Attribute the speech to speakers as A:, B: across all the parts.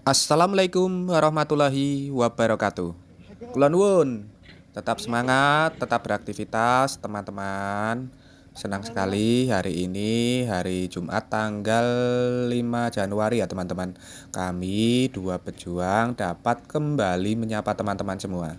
A: Assalamualaikum warahmatullahi wabarakatuh. Kula nuwun, tetap semangat, tetap beraktivitas teman-teman. Senang sekali hari ini hari Jumat tanggal 5 Januari ya teman-teman. Kami dua pejuang dapat kembali menyapa teman-teman semua.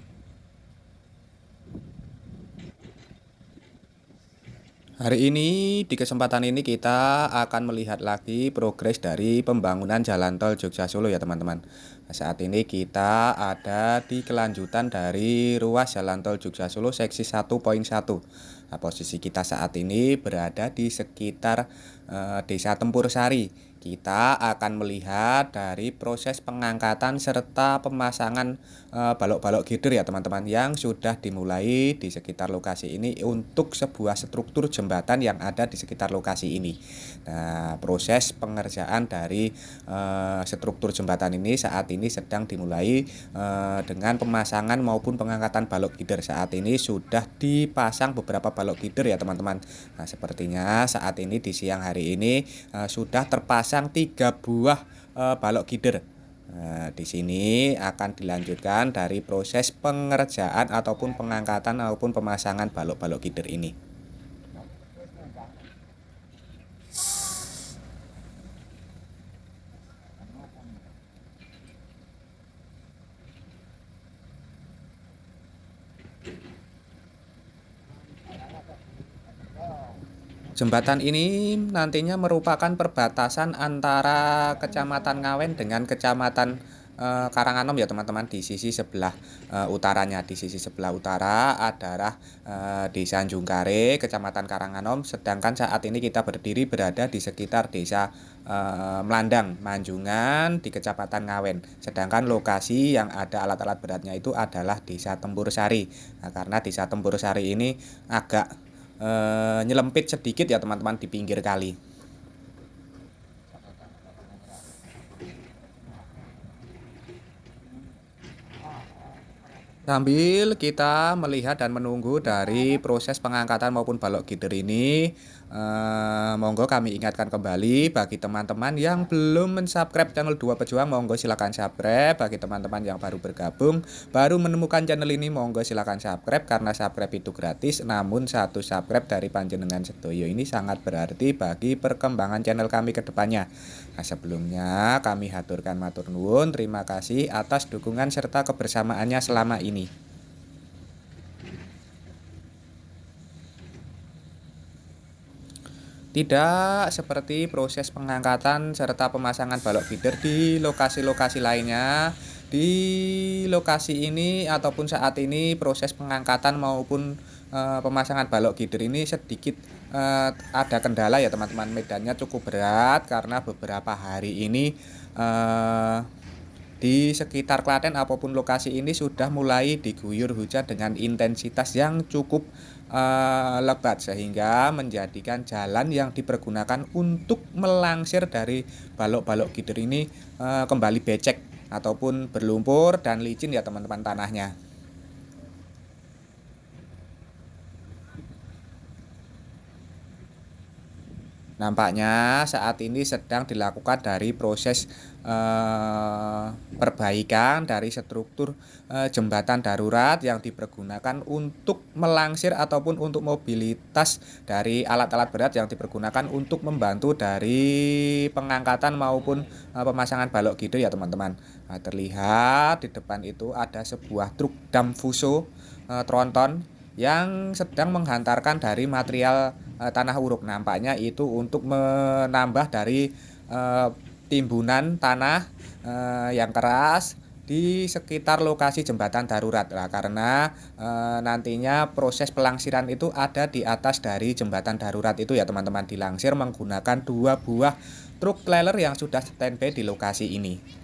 A: Hari ini, di kesempatan ini kita akan melihat lagi progres dari pembangunan jalan tol Jogja Solo ya teman-teman. Nah, saat ini kita ada di kelanjutan dari ruas jalan tol Jogja Solo seksi 1.1. Nah, posisi kita saat ini berada di sekitar Desa Tempur Sari. Kita akan melihat dari proses pengangkatan serta pemasangan balok-balok gider ya teman-teman yang sudah dimulai di sekitar lokasi ini untuk sebuah struktur jembatan yang ada di sekitar lokasi ini. Nah, proses pengerjaan dari struktur jembatan ini saat ini sedang dimulai dengan pemasangan maupun pengangkatan balok gider. Saat ini sudah dipasang beberapa balok gider ya teman-teman. Nah, sepertinya saat ini di siang hari ini sudah terpasang 3 buah balok gider. Nah, di sini akan dilanjutkan dari proses pengerjaan ataupun pengangkatan maupun pemasangan balok-balok gider ini. Jembatan ini nantinya merupakan perbatasan antara Kecamatan Ngawen dengan Kecamatan Karanganom ya teman-teman di sisi sebelah utaranya. Di sisi sebelah utara adalah Desa Jungkare, Kecamatan Karanganom, sedangkan saat ini kita berdiri berada di sekitar Desa Melandang, Manjungan di Kecamatan Ngawen. Sedangkan lokasi yang ada alat-alat beratnya itu adalah Desa Tempur Sari. Nah, karena Desa Tempur Sari ini agak nyelempit sedikit ya teman-teman di pinggir kali. Sambil kita melihat dan menunggu dari proses pengangkatan maupun balok gider ini, monggo kami ingatkan kembali bagi teman-teman yang belum mensubscribe channel Dua Pejuang, monggo silakan subscribe. Bagi teman-teman yang baru bergabung, baru menemukan channel ini, monggo silakan subscribe karena subscribe itu gratis. Namun satu subscribe dari panjenengan sedoyo ini sangat berarti bagi perkembangan channel kami ke depannya. Nah, sebelumnya kami haturkan matur nuwun, terima kasih atas dukungan serta kebersamaannya selama ini. Tidak seperti proses pengangkatan serta pemasangan balok feeder di lokasi-lokasi lainnya. Di lokasi ini ataupun saat ini proses pengangkatan maupun pemasangan balok feeder ini sedikit ada kendala ya teman-teman. Medannya cukup berat karena beberapa hari ini eh, di sekitar Klaten apapun lokasi ini sudah mulai diguyur hujan dengan intensitas yang cukup lebat sehingga menjadikan jalan yang dipergunakan untuk melangsir dari balok-balok gider ini kembali becek ataupun berlumpur dan licin ya teman-teman tanahnya. Nampaknya saat ini sedang dilakukan dari proses perbaikan dari struktur jembatan darurat yang dipergunakan untuk melangsir ataupun untuk mobilitas dari alat-alat berat yang dipergunakan untuk membantu dari pengangkatan maupun pemasangan balok gitu ya teman-teman. Nah, terlihat di depan itu ada sebuah truk dam fuso tronton yang sedang menghantarkan dari material tanah uruk. Nampaknya itu untuk menambah dari timbunan tanah yang keras di sekitar lokasi jembatan darurat. Nah, karena nantinya proses pelangsiran itu ada di atas dari jembatan darurat itu ya teman-teman, dilangsir menggunakan 2 buah truk trailer yang sudah standby di lokasi ini.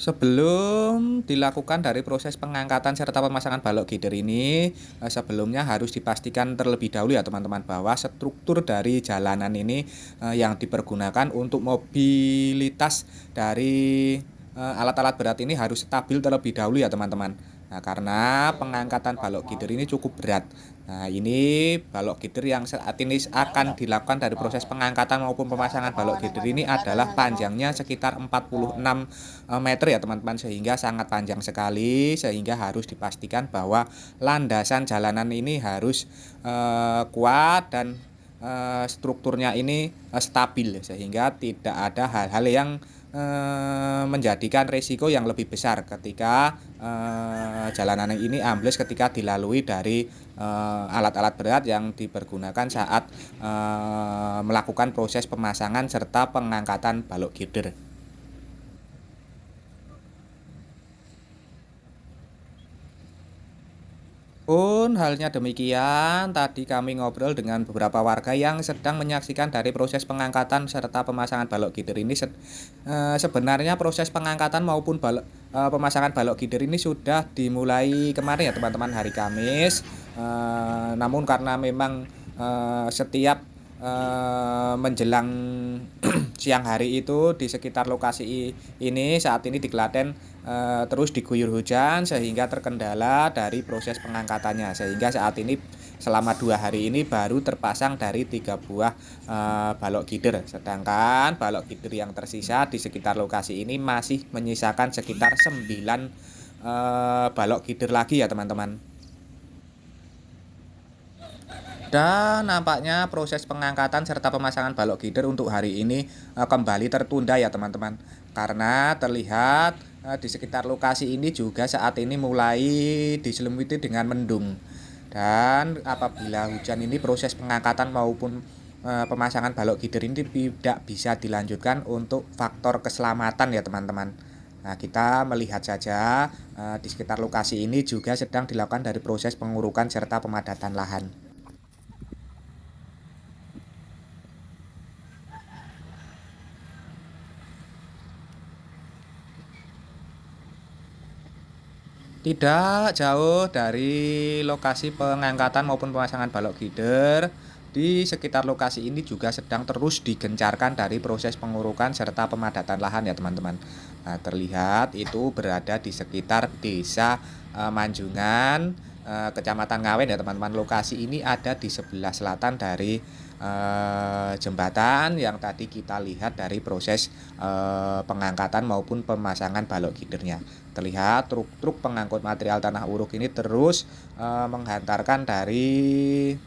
A: Sebelum dilakukan dari proses pengangkatan serta pemasangan balok gider ini, sebelumnya harus dipastikan terlebih dahulu ya teman-teman bahwa struktur dari jalanan ini yang dipergunakan untuk mobilitas dari alat-alat berat ini harus stabil terlebih dahulu ya teman-teman. Nah, karena pengangkatan balok gider ini cukup berat. Nah, ini balok gider yang saat ini akan dilakukan dari proses pengangkatan maupun pemasangan balok gider ini adalah panjangnya sekitar 46 meter ya teman-teman, sehingga sangat panjang sekali, sehingga harus dipastikan bahwa landasan jalanan ini harus kuat dan strukturnya ini stabil, sehingga tidak ada hal-hal yang menjadikan risiko yang lebih besar ketika jalanan ini ambles ketika dilalui dari alat-alat berat yang dipergunakan saat melakukan proses pemasangan serta pengangkatan balok gider. Pun halnya demikian, tadi kami ngobrol dengan beberapa warga yang sedang menyaksikan dari proses pengangkatan serta pemasangan balok gider ini. Sebenarnya proses pengangkatan maupun pemasangan balok gider ini sudah dimulai kemarin ya teman-teman, hari Kamis. Namun karena memang setiap menjelang siang hari itu di sekitar lokasi ini saat ini di Klaten terus diguyur hujan, sehingga terkendala dari proses pengangkatannya, sehingga saat ini selama 2 hari ini baru terpasang dari 3 buah balok gider, sedangkan balok gider yang tersisa di sekitar lokasi ini masih menyisakan sekitar 9 balok gider lagi ya teman-teman. Dan nampaknya proses pengangkatan serta pemasangan balok gider untuk hari ini kembali tertunda ya teman-teman. Karena terlihat di sekitar lokasi ini juga saat ini mulai diselimuti dengan mendung. Dan apabila hujan ini proses pengangkatan maupun pemasangan balok gider ini tidak bisa dilanjutkan untuk faktor keselamatan ya teman-teman. Nah, kita melihat saja di sekitar lokasi ini juga sedang dilakukan dari proses pengurukan serta pemadatan lahan. Tidak jauh dari lokasi pengangkatan maupun pemasangan balok gider, di sekitar lokasi ini juga sedang terus digencarkan dari proses pengurukan serta pemadatan lahan ya teman-teman. Nah, terlihat itu berada di sekitar desa Manjungan, Kecamatan Ngawen ya teman-teman. Lokasi ini ada di sebelah selatan dari jembatan yang tadi kita lihat dari proses pengangkatan maupun pemasangan balok gidernya. Terlihat truk-truk pengangkut material tanah uruk ini terus menghantarkan dari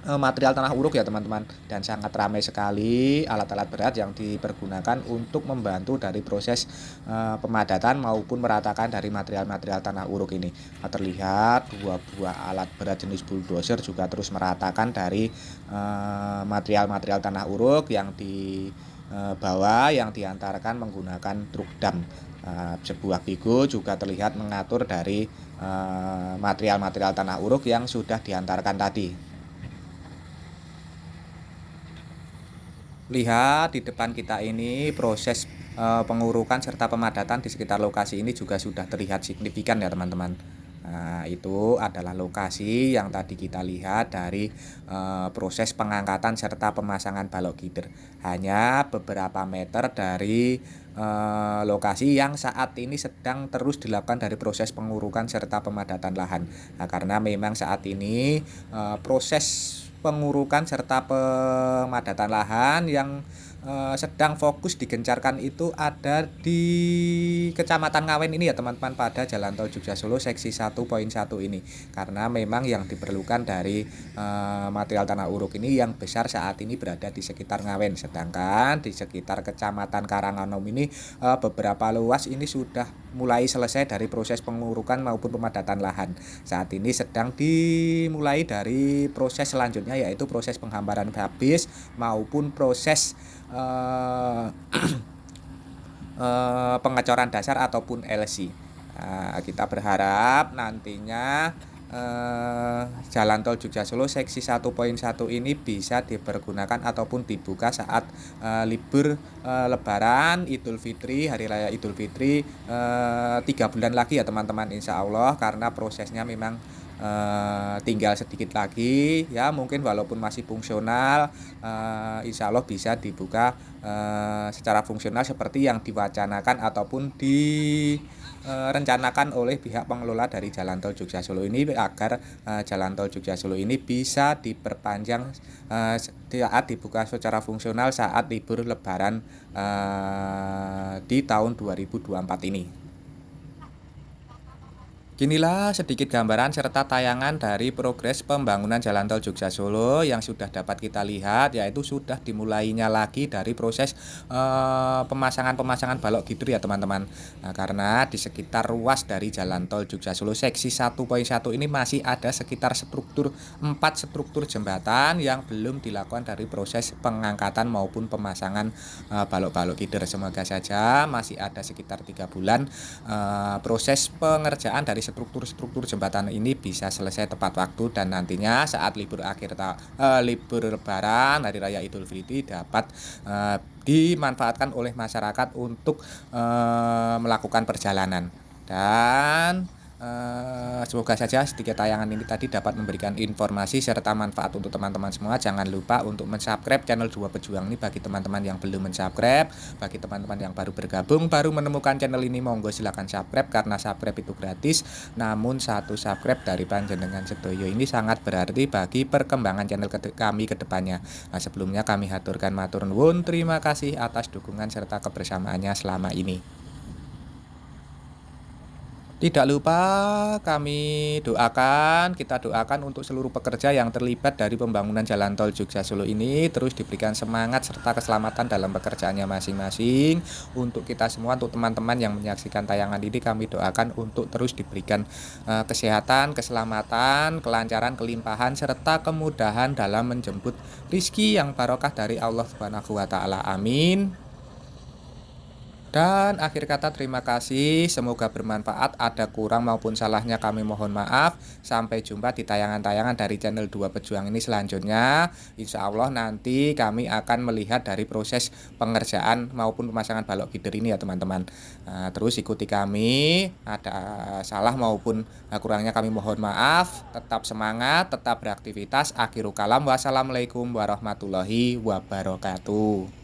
A: material tanah uruk ya teman-teman, dan sangat ramai sekali alat-alat berat yang dipergunakan untuk membantu dari proses pemadatan maupun meratakan dari material-material tanah uruk ini. Nah, terlihat 2 buah alat berat jenis bulldozer juga terus meratakan dari material-material tanah uruk yang dibawa, yang diantarkan menggunakan truk dam. Sebuah bigo juga terlihat mengatur dari material-material tanah uruk yang sudah diantarkan tadi. Lihat di depan kita ini proses pengurukan serta pemadatan di sekitar lokasi ini juga sudah terlihat signifikan ya teman-teman. Nah, itu adalah lokasi yang tadi kita lihat dari proses pengangkatan serta pemasangan balok gider. Hanya beberapa meter dari lokasi yang saat ini sedang terus dilakukan dari proses pengurukan serta pemadatan lahan. Nah, karena memang saat ini proses pengurukan serta pemadatan lahan yang sedang fokus digencarkan itu ada di Kecamatan Ngawen ini ya teman-teman, pada Jalan Tol Jogja Solo seksi 1.1 ini, karena memang yang diperlukan dari material tanah uruk ini yang besar saat ini berada di sekitar Ngawen, sedangkan di sekitar Kecamatan Karanganom ini beberapa luas ini sudah mulai selesai dari proses pengurukan maupun pemadatan lahan. Saat ini sedang dimulai dari proses selanjutnya, yaitu proses penghamparan habis maupun proses pengecoran dasar ataupun LC. Nah, kita berharap nantinya Jalan Tol Jogja Solo seksi 1.1 ini bisa dipergunakan ataupun dibuka saat libur Lebaran, Idul Fitri, Hari Raya Idul Fitri 3 bulan lagi ya teman-teman, insya Allah, karena prosesnya memang tinggal sedikit lagi ya, mungkin walaupun masih fungsional insya Allah bisa dibuka secara fungsional seperti yang diwacanakan ataupun direncanakan oleh pihak pengelola dari Jalan Tol Jogja Solo ini agar Jalan Tol Jogja Solo ini bisa diperpanjang saat dibuka secara fungsional saat libur Lebaran di tahun 2024 ini. Inilah sedikit gambaran serta tayangan dari progres pembangunan Jalan Tol Jogja Solo yang sudah dapat kita lihat, yaitu sudah dimulainya lagi dari proses pemasangan balok gider ya teman-teman. Nah, karena di sekitar ruas dari Jalan Tol Jogja Solo seksi 1.1 ini masih ada sekitar 4 struktur jembatan yang belum dilakukan dari proses pengangkatan maupun pemasangan balok-balok gider. Semoga saja masih ada sekitar 3 bulan proses pengerjaan dari struktur jembatan ini bisa selesai tepat waktu, dan nantinya saat libur libur Lebaran Hari Raya Idul Fitri dapat dimanfaatkan oleh masyarakat untuk melakukan perjalanan. Dan semoga saja sedikit tayangan ini tadi dapat memberikan informasi serta manfaat untuk teman-teman semua. Jangan lupa untuk mensubscribe channel Dua Pejuang ini bagi teman-teman yang belum mensubscribe. Bagi teman-teman yang baru bergabung, baru menemukan channel ini, monggo silakan subscribe karena subscribe itu gratis. Namun satu subscribe dari panjenengan sedoyo ini sangat berarti bagi perkembangan channel kami ke depannya. Nah, sebelumnya kami haturkan matur nuwun, terima kasih atas dukungan serta kebersamaannya selama ini. Tidak lupa kita doakan untuk seluruh pekerja yang terlibat dari pembangunan Jalan Tol Jogja Solo ini terus diberikan semangat serta keselamatan dalam pekerjaannya masing-masing. Untuk kita semua, untuk teman-teman yang menyaksikan tayangan ini, kami doakan untuk terus diberikan kesehatan, keselamatan, kelancaran, kelimpahan, serta kemudahan dalam menjemput rizki yang barokah dari Allah Subhanahu wa Ta'ala. Amin. Dan akhir kata, terima kasih, semoga bermanfaat. Ada kurang maupun salahnya kami mohon maaf. Sampai jumpa di tayangan-tayangan dari channel Dua Pejuang ini selanjutnya. Insya Allah nanti kami akan melihat dari proses pengerjaan maupun pemasangan balok gider ini ya teman-teman. Nah, terus ikuti kami, ada salah maupun kurangnya kami mohon maaf. Tetap semangat, tetap beraktivitas. Akhiru kalam, wassalamualaikum warahmatullahi wabarakatuh.